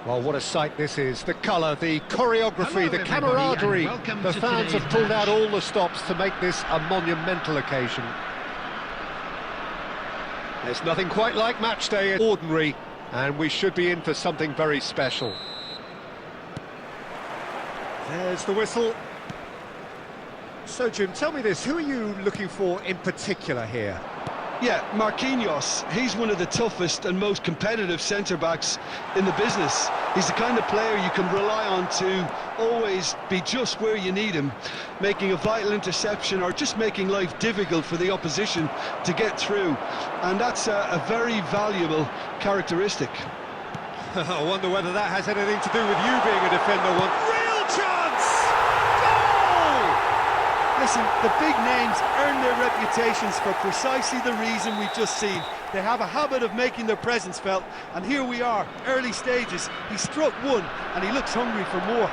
Well, what a sight this is. The colour, the choreography, the camaraderie. The fans have pulled out all the stops to make this a monumental occasion. There's nothing quite like match day, ordinary, and we should be in for something very special. There's the whistle. So, Jim, tell me this, who are you looking for in particular here? Yeah, Marquinhos. He's one of the toughest and most competitive centre-backs in the business. He's the kind of player you can rely on to always be just where you need him, making a vital interception or just making life difficult for the opposition to get through. And that's a very valuable characteristic. I wonder whether that has anything to do with you being a defender. One real chance! Goal! Listen, the big names earn their reputations for precisely the reason we've just seen. They have a habit of making their presence felt, and here we are, early stages. He struck one, and he looks hungry for more.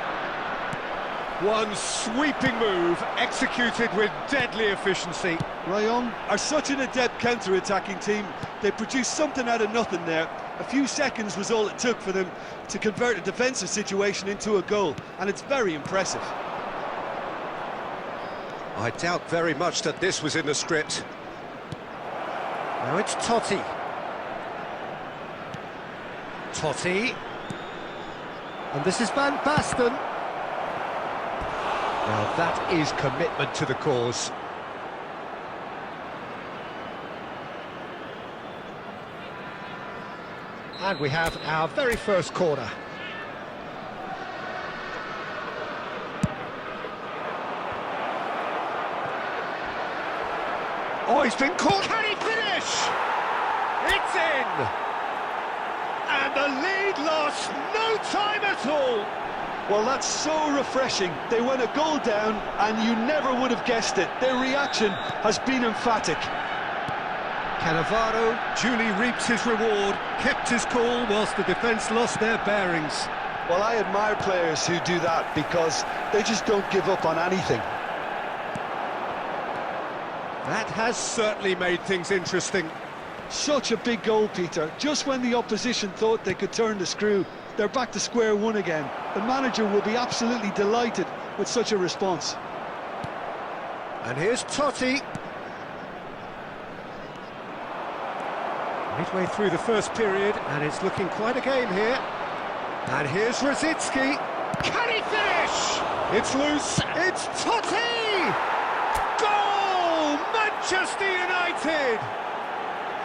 One sweeping move, executed with deadly efficiency. Lyon are such an adept counter-attacking team. They produced something out of nothing there. A few seconds was all it took for them to convert a defensive situation into a goal, and it's very impressive. I doubt very much that this was in the script. Now it's Totti. Totti. And this is Van Basten. Now that is commitment to the cause. And we have our very first corner. Oh, he's been caught. Can he finish? It's in! And the lead lost no time at all. Well, that's so refreshing. They went a goal down, and you never would have guessed it. Their reaction has been emphatic. Cannavaro duly reaps his reward, kept his cool whilst the defence lost their bearings. Well, I admire players who do that because they just don't give up on anything. That has certainly made things interesting. Such a big goal, Peter. Just when the opposition thought they could turn the screw, they're back to square one again. The manager will be absolutely delighted with such a response. And here's Totti. Midway through the first period, and it's looking quite a game here. And here's Rosicki. Can he finish? It's loose. It's Totti! Goal! Manchester United!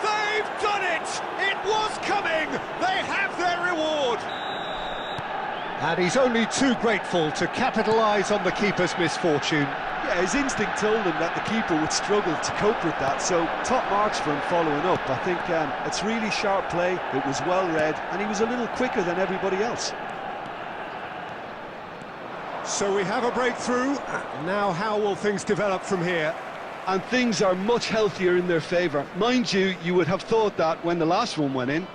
They've done it! It was coming! They have their reward! And he's only too grateful to capitalise on the keeper's misfortune. Yeah, his instinct told him that the keeper would struggle to cope with that, so top marks for him following up. I think it's really sharp play, it was well read, and he was a little quicker than everybody else. So we have a breakthrough. Now how will things develop from here? And things are much healthier in their favour. Mind you, you would have thought that when the last one went in.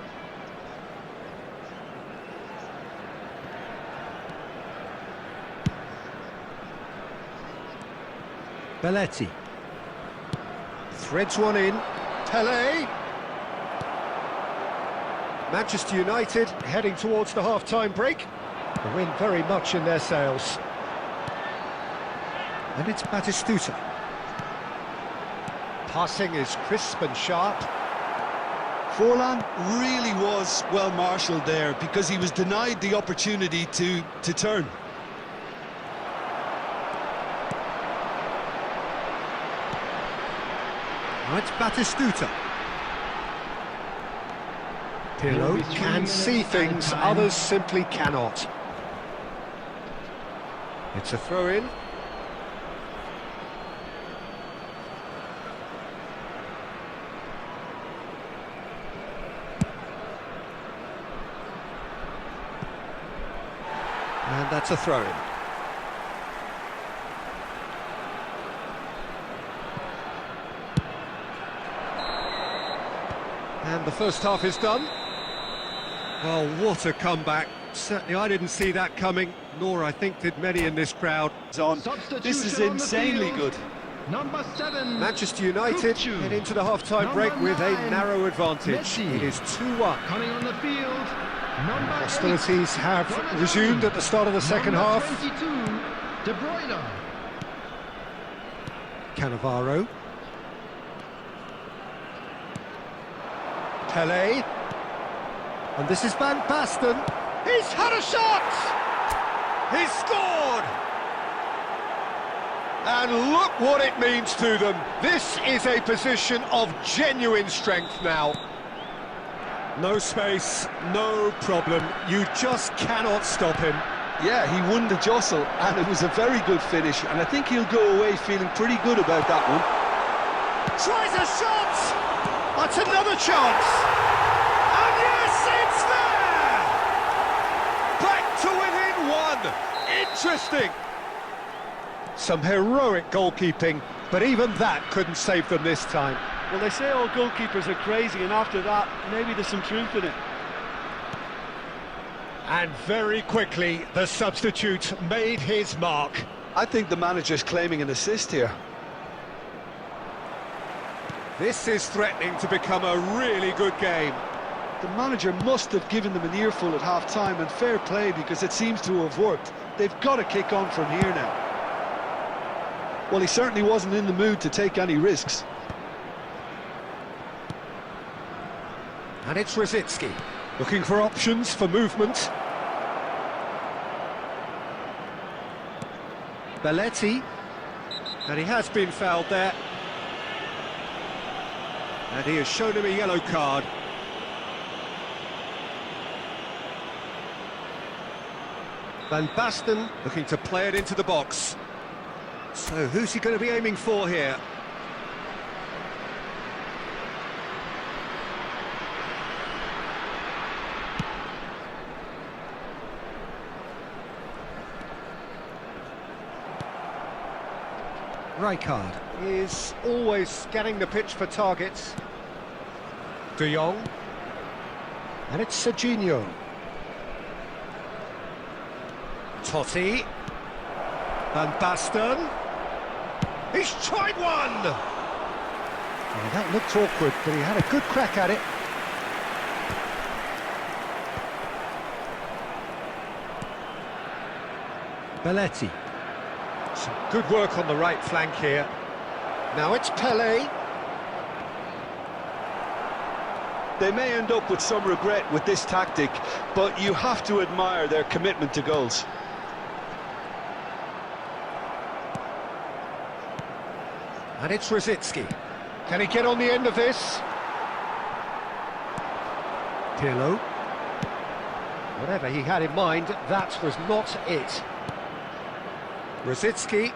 Belletti. Threads one in. Pele. Manchester United heading towards the half-time break. The wind very much in their sails. And it's Batistuta. Passing is crisp and sharp. Forlan really was well marshalled there because he was denied the opportunity to turn. Now it's Batistuta. Pirlo can see things others simply cannot. It's a throw-in. And that's a throw-in. And the first half is done. Well, what a comeback. Certainly I didn't see that coming, nor I think did many in this crowd. This is insanely good. Number 7. Manchester United head into the half-time break with a narrow advantage. It is 2-1. Coming on the field. Hostilities have resumed at the start of the second half. Cannavaro. Pele. And this is Van Basten. He's had a shot! He's scored! And look what it means to them. This is a position of genuine strength now. No space, no problem. You just cannot stop him. Yeah, he won the jostle, and it was a very good finish, and I think he'll go away feeling pretty good about that one. Tries a shot! That's another chance! And yes, it's there! Back to within one! Interesting! Some heroic goalkeeping, but even that couldn't save them this time. Well, they say all goalkeepers are crazy, and after that, maybe there's some truth in it. And very quickly, the substitute made his mark. I think the manager's claiming an assist here. This is threatening to become a really good game. The manager must have given them an earful at half-time, and fair play, because it seems to have worked. They've got to kick on from here now. Well, he certainly wasn't in the mood to take any risks. And it's Rosicki, looking for options for movement. Belletti, and he has been fouled there. And he has shown him a yellow card. Van Basten looking to play it into the box. So who's he going to be aiming for here? Rijkaard is always scanning the pitch for targets. De Jong. And it's Serginho. Totti. Van Basten. He's tried one! Oh, that looked awkward, but he had a good crack at it. Belletti. Some good work on the right flank here. Now it's Pele. They may end up with some regret with this tactic, but you have to admire their commitment to goals. And it's Rosicki. Can he get on the end of this? Pirlo. Whatever he had in mind, that was not it. Rosicki.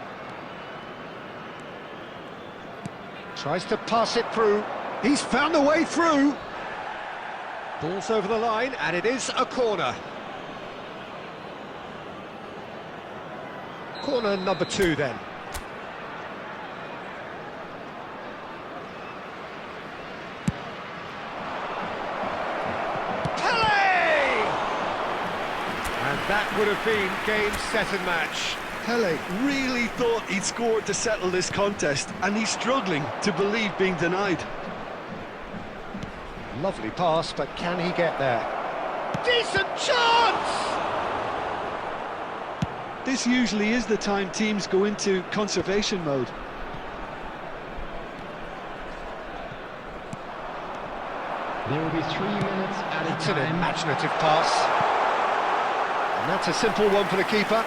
Tries to pass it through. He's found a way through. Ball's over the line, and it is a corner. Corner number 2 then. That would have been game, set and match. Pele really thought he'd scored to settle this contest, and he's struggling to believe being denied. Lovely pass, but can he get there? Decent chance! This usually is the time teams go into conservation mode. There will be 3 minutes at a It's an time. imaginative pass. And that's a simple one for the keeper.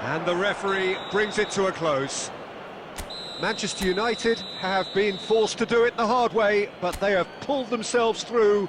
And the referee brings it to a close. Manchester United have been forced to do it the hard way, but they have pulled themselves through